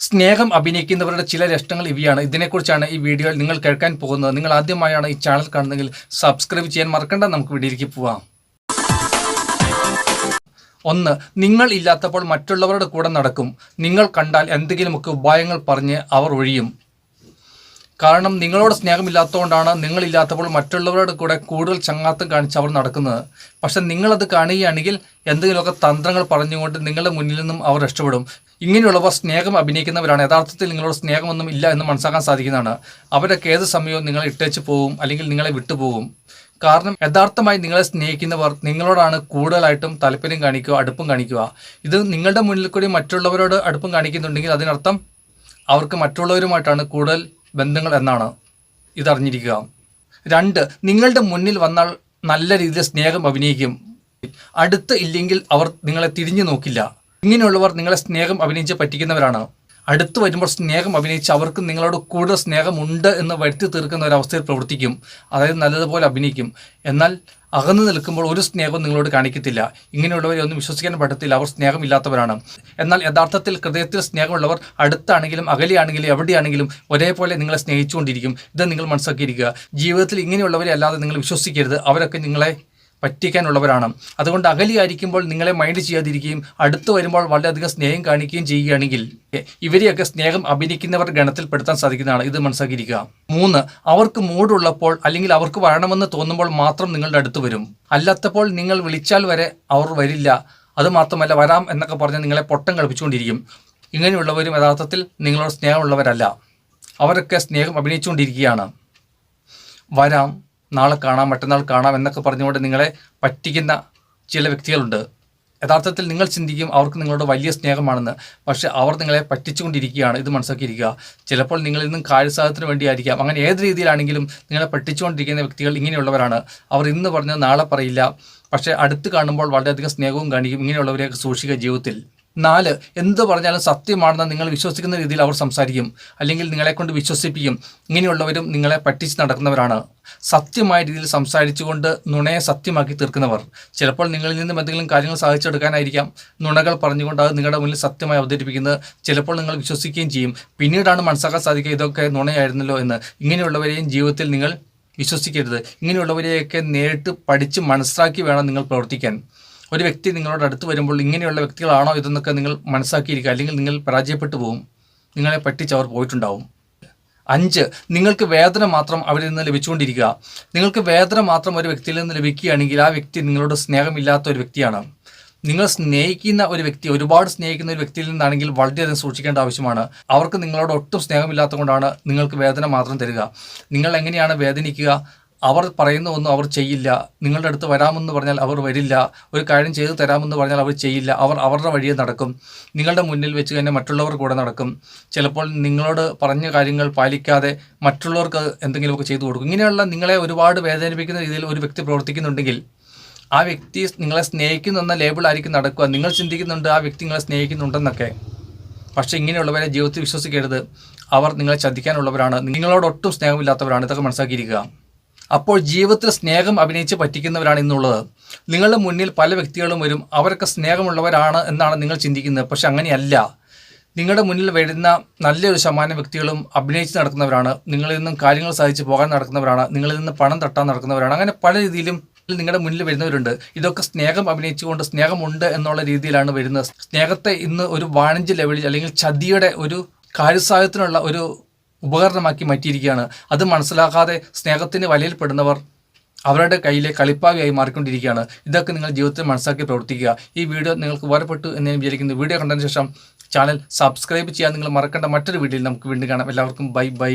സ്നേഹം അഭിനയിക്കുന്നവരുടെ ചില ലക്ഷണങ്ങൾ ഇവയാണ്. ഇതിനെക്കുറിച്ചാണ് ഈ വീഡിയോയിൽ നിങ്ങൾ കേൾക്കാൻ പോകുന്നത്. നിങ്ങൾ ആദ്യമായാണ് ഈ ചാനൽ കാണുന്നതെങ്കിൽ സബ്സ്ക്രൈബ് ചെയ്യാൻ മറക്കണ്ട. നമുക്ക് വീഡിയോയിലേക്ക് പോവാം. 1. നിങ്ങൾ ഇല്ലാത്തപ്പോൾ മറ്റുള്ളവരുടെ കൂടെ നടക്കും. നിങ്ങൾ കണ്ടാൽ എന്തെങ്കിലുമൊക്കെ ഉപായങ്ങൾ പറഞ്ഞ് അവർ ഒഴിയും. കാരണം നിങ്ങളോട് സ്നേഹമില്ലാത്തതുകൊണ്ടാണ് നിങ്ങളില്ലാത്തപ്പോൾ മറ്റുള്ളവരുടെ കൂടെ കൂടുതൽ ചങ്ങാത്തം കാണിച്ച് അവർ നടക്കുന്നത്. പക്ഷെ നിങ്ങളത് കാണുകയാണെങ്കിൽ എന്തെങ്കിലുമൊക്കെ തന്ത്രങ്ങൾ പറഞ്ഞുകൊണ്ട് നിങ്ങളുടെ മുന്നിൽ നിന്നും അവർ രക്ഷപ്പെടും. ഇങ്ങനെയുള്ളവർ സ്നേഹം അഭിനയിക്കുന്നവരാണ്. യഥാർത്ഥത്തിൽ നിങ്ങളോട് സ്നേഹമൊന്നും ഇല്ല എന്ന് മനസ്സിലാക്കാൻ സാധിക്കുന്നതാണ്. അവരൊക്കെ ഏത് സമയവും നിങ്ങളെ ഇട്ടേച്ച് പോകും, അല്ലെങ്കിൽ നിങ്ങളെ വിട്ടുപോകും. കാരണം യഥാർത്ഥമായി നിങ്ങളെ സ്നേഹിക്കുന്നവർ നിങ്ങളോടാണ് കൂടുതലായിട്ടും താല്പര്യം കാണിക്കുക, അടുപ്പം കാണിക്കുക. ഇത് നിങ്ങളുടെ മുന്നിൽ കൂടി മറ്റുള്ളവരോട് അടുപ്പം കാണിക്കുന്നുണ്ടെങ്കിൽ അതിനർത്ഥം അവർക്ക് മറ്റുള്ളവരുമായിട്ടാണ് കൂടുതൽ ബന്ധങ്ങൾ എന്നാണ്. ഇതറിഞ്ഞിരിക്കുക. 2. നിങ്ങളുടെ മുന്നിൽ വന്നാൽ നല്ല രീതിയിൽ സ്നേഹം അഭിനയിക്കും. അടുത്ത് ഇല്ലെങ്കിൽ അവർ നിങ്ങളെ തിരിഞ്ഞു നോക്കില്ല. ഇങ്ങനെയുള്ളവർ നിങ്ങളെ സ്നേഹം അഭിനയിച്ച് പറ്റിക്കുന്നവരാണ്. അടുത്ത് വരുമ്പോൾ സ്നേഹം അഭിനയിച്ച് അവർക്ക് നിങ്ങളോട് കൂടുതൽ സ്നേഹമുണ്ട് എന്ന് വരുത്തി തീർക്കുന്ന ഒരവസ്ഥയിൽ പ്രവർത്തിക്കും. അതായത് നല്ലതുപോലെ അഭിനയിക്കും. എന്നാൽ അകന്നു നിൽക്കുമ്പോൾ ഒരു സ്നേഹവും നിങ്ങളോട് കാണിക്കത്തില്ല. ഇങ്ങനെയുള്ളവരെ ഒന്നും വിശ്വസിക്കാൻ പറ്റത്തില്ല. അവർ സ്നേഹമില്ലാത്തവരാണ്. എന്നാൽ യഥാർത്ഥത്തിൽ ഹൃദയത്തിൽ സ്നേഹമുള്ളവർ അടുത്താണെങ്കിലും അകലെയാണെങ്കിലും എവിടെയാണെങ്കിലും ഒരേപോലെ നിങ്ങളെ സ്നേഹിച്ചുകൊണ്ടിരിക്കും. ഇത് നിങ്ങൾ മനസ്സിലാക്കിയിരിക്കുക. ജീവിതത്തിൽ ഇങ്ങനെയുള്ളവരെ അല്ലാതെ നിങ്ങൾ വിശ്വസിക്കരുത്. അവരൊക്കെ നിങ്ങളെ പറ്റിക്കാനുള്ളവരാണ്. അതുകൊണ്ട് അകലിയായിരിക്കുമ്പോൾ നിങ്ങളെ മൈൻഡ് ചെയ്യാതിരിക്കുകയും അടുത്ത് വരുമ്പോൾ വളരെയധികം സ്നേഹം കാണിക്കുകയും ചെയ്യുകയാണെങ്കിൽ ഇവരെയൊക്കെ സ്നേഹം അഭിനയിക്കുന്നവർ ഗണത്തിൽപ്പെടുത്താൻ സാധിക്കുന്നതാണ്. ഇത് മനസ്സിലാക്കിയിരിക്കുക. 3. അവർക്ക് മൂടുള്ളപ്പോൾ അല്ലെങ്കിൽ അവർക്ക് വരണമെന്ന് തോന്നുമ്പോൾ മാത്രം നിങ്ങളുടെ അടുത്ത് വരും. അല്ലാത്തപ്പോൾ നിങ്ങൾ വിളിച്ചാൽ വരെ അവർ വരില്ല. അതുമാത്രമല്ല, വരാം എന്നൊക്കെ പറഞ്ഞ് നിങ്ങളെ പൊട്ടം കളിപ്പിച്ചുകൊണ്ടിരിക്കും. ഇങ്ങനെയുള്ളവരും യഥാർത്ഥത്തിൽ നിങ്ങളോട് സ്നേഹമുള്ളവരല്ല. അവരൊക്കെ സ്നേഹം അഭിനയിച്ചുകൊണ്ടിരിക്കുകയാണ്. വരാം, നാളെ കാണാം, മറ്റന്നാൾ കാണാം എന്നൊക്കെ പറഞ്ഞുകൊണ്ട് നിങ്ങളെ പറ്റിക്കുന്ന ചില വ്യക്തികളുണ്ട്. യഥാർത്ഥത്തിൽ നിങ്ങൾ ചിന്തിക്കും അവർക്ക് നിങ്ങളോട് വലിയ സ്നേഹമാണെന്ന്. പക്ഷേ അവർ നിങ്ങളെ പറ്റിച്ചുകൊണ്ടിരിക്കുകയാണ്. ഇത് മനസ്സിലാക്കിയിരിക്കുക. ചിലപ്പോൾ നിങ്ങളിൽ നിന്നും കാര്യസാധനത്തിന് വേണ്ടിയായിരിക്കാം. അങ്ങനെ ഏത് രീതിയിലാണെങ്കിലും നിങ്ങളെ പറ്റിച്ചുകൊണ്ടിരിക്കുന്ന വ്യക്തികൾ ഇങ്ങനെയുള്ളവരാണ്. അവർ ഇന്ന് പറഞ്ഞത് നാളെ പറയില്ല. പക്ഷേ അടുത്ത് കാണുമ്പോൾ വളരെയധികം സ്നേഹവും കാണിക്കും. ഇങ്ങനെയുള്ളവരെയൊക്കെ സൂക്ഷിക്കുക ജീവിതത്തിൽ. 4. എന്ത് പറഞ്ഞാലും സത്യമാണെന്ന് നിങ്ങൾ വിശ്വസിക്കുന്ന രീതിയിൽ അവർ സംസാരിക്കും, അല്ലെങ്കിൽ നിങ്ങളെക്കൊണ്ട് വിശ്വസിപ്പിക്കും. ഇങ്ങനെയുള്ളവരും നിങ്ങളെ പറ്റിച്ച് നടക്കുന്നവരാണ്. സത്യമായ രീതിയിൽ സംസാരിച്ചുകൊണ്ട് നുണയെ സത്യമാക്കി തീർക്കുന്നവർ. ചിലപ്പോൾ നിങ്ങളിൽ നിന്നും എന്തെങ്കിലും കാര്യങ്ങൾ സാധിച്ചെടുക്കാനായിരിക്കാം നുണകൾ പറഞ്ഞുകൊണ്ട് അത് നിങ്ങളുടെ മുന്നിൽ സത്യമായി അവതരിപ്പിക്കുന്നത്. ചിലപ്പോൾ നിങ്ങൾ വിശ്വസിക്കുകയും ചെയ്യും. പിന്നീടാണ് മനസ്സിലാക്കാൻ സാധിക്കുക ഇതൊക്കെ നുണയായിരുന്നല്ലോ എന്ന്. ഇങ്ങനെയുള്ളവരെയും ജീവിതത്തിൽ നിങ്ങൾ വിശ്വസിക്കരുത്. ഇങ്ങനെയുള്ളവരെയൊക്കെ നേരിട്ട് പഠിച്ച് മനസ്സിലാക്കി വേണം നിങ്ങൾ പ്രവർത്തിക്കാൻ. ഒരു വ്യക്തി നിങ്ങളോട് അടുത്ത് വരുമ്പോൾ ഇങ്ങനെയുള്ള വ്യക്തികളാണോ ഇതെന്നൊക്കെ നിങ്ങൾ മനസ്സിലാക്കിയിരിക്കുക, അല്ലെങ്കിൽ നിങ്ങൾ പരാജയപ്പെട്ടു പോകും. നിങ്ങളെ പറ്റിച്ച് അവർ പോയിട്ടുണ്ടാവും. 5. നിങ്ങൾക്ക് വേദന മാത്രം അവരിൽ നിന്ന് ലഭിച്ചുകൊണ്ടിരിക്കുക. നിങ്ങൾക്ക് വേദന മാത്രം ഒരു വ്യക്തിയിൽ നിന്ന് ലഭിക്കുകയാണെങ്കിൽ ആ വ്യക്തി നിങ്ങളോട് സ്നേഹമില്ലാത്ത ഒരു വ്യക്തിയാണ്. നിങ്ങൾ സ്നേഹിക്കുന്ന ഒരു വ്യക്തി, ഒരുപാട് സ്നേഹിക്കുന്ന ഒരു വ്യക്തിയിൽ നിന്നാണെങ്കിൽ വളരെയധികം സൂക്ഷിക്കേണ്ട ആവശ്യമാണ്. അവർക്ക് നിങ്ങളോട് ഒട്ടും സ്നേഹമില്ലാത്തത് കൊണ്ടാണ് നിങ്ങൾക്ക് വേദന മാത്രം തരിക. നിങ്ങൾ എങ്ങനെയാണ് വേദനിക്കുക? അവർ പറയുന്ന ഒന്നും അവർ ചെയ്യില്ല. നിങ്ങളുടെ അടുത്ത് വരാമെന്ന് പറഞ്ഞാൽ അവർ വരില്ല. ഒരു കാര്യം ചെയ്തു തരാമെന്ന് പറഞ്ഞാൽ അവർ ചെയ്യില്ല. അവർ അവരുടെ വഴിയെ നടക്കും. നിങ്ങളുടെ മുന്നിൽ വെച്ച് തന്നെ മറ്റുള്ളവർ കൂടെ നടക്കും. ചിലപ്പോൾ നിങ്ങളോട് പറഞ്ഞ കാര്യങ്ങൾ പാലിക്കാതെ മറ്റുള്ളവർക്ക് എന്തെങ്കിലുമൊക്കെ ചെയ്തു കൊടുക്കും. ഇങ്ങനെയുള്ള നിങ്ങളെ ഒരുപാട് വേദനിപ്പിക്കുന്ന രീതിയിൽ ഒരു വ്യക്തി പ്രവർത്തിക്കുന്നുണ്ടെങ്കിൽ ആ വ്യക്തി നിങ്ങളെ സ്നേഹിക്കുന്നെന്ന ലേബിളായിരിക്കും നടക്കുക. നിങ്ങൾ ചിന്തിക്കുന്നുണ്ട് ആ വ്യക്തി നിങ്ങളെ സ്നേഹിക്കുന്നുണ്ടെന്നൊക്കെ. പക്ഷേ ഇങ്ങനെയുള്ളവരെ ജീവിതത്തിൽ വിശ്വസിക്കരുത്. അവർ നിങ്ങളെ ചതിക്കാനുള്ളവരാണ്. നിങ്ങളോട് ഒട്ടും സ്നേഹമില്ലാത്തവരാണ്. ഇതൊക്കെ മനസ്സിലാക്കിയിരിക്കുക. അപ്പോൾ ജീവിതത്തിൽ സ്നേഹം അഭിനയിച്ച് പറ്റിക്കുന്നവരാണ് ഇന്നുള്ളത്. നിങ്ങളുടെ മുന്നിൽ പല വ്യക്തികളും വരും. അവരൊക്കെ സ്നേഹമുള്ളവരാണ് എന്നാണ് നിങ്ങൾ ചിന്തിക്കുന്നത്. പക്ഷെ അങ്ങനെയല്ല. നിങ്ങളുടെ മുന്നിൽ വരുന്ന നല്ലൊരു ശതമാനം വ്യക്തികളും അഭിനയിച്ച് നടക്കുന്നവരാണ്. നിങ്ങളിൽ നിന്നും കാര്യങ്ങൾ സാധിച്ച് പോകാൻ നടക്കുന്നവരാണ്. നിങ്ങളിൽ നിന്ന് പണം തട്ടാൻ നടക്കുന്നവരാണ്. അങ്ങനെ പല രീതിയിലും നിങ്ങളുടെ മുന്നിൽ വരുന്നവരുണ്ട്. ഇതൊക്കെ സ്നേഹം അഭിനയിച്ചുകൊണ്ട് സ്നേഹമുണ്ട് എന്നുള്ള രീതിയിലാണ് വരുന്നത്. സ്നേഹത്തെ ഇന്ന് ഒരു വാണിജ്യ ലെവലിൽ അല്ലെങ്കിൽ ചതിയുടെ ഒരു കാര്യസാധ്യത്തിനുള്ള ഒരു ഉപകരണമാക്കി മാറ്റിയിരിക്കുകയാണ്. അത് മനസ്സിലാക്കാതെ സ്നേഹത്തിന് വലയിൽപ്പെടുന്നവർ അവരുടെ കയ്യിലെ കളിപ്പാവിയായി മാറിക്കൊണ്ടിരിക്കുകയാണ്. ഇതൊക്കെ നിങ്ങൾ ജീവിതത്തിൽ മനസ്സിലാക്കി പ്രവർത്തിക്കുക. ഈ വീഡിയോ നിങ്ങൾക്ക് ഉപകാരപ്പെട്ടു എന്ന് ഞാൻ വിചാരിക്കുന്നു. വീഡിയോ കണ്ടതിന് ശേഷം ചാനൽ സബ്സ്ക്രൈബ് ചെയ്യാൻ നിങ്ങൾ മറക്കേണ്ട. മറ്റൊരു വീഡിയോയിൽ നമുക്ക് വീണ്ടും കാണാം. എല്ലാവർക്കും ബൈ.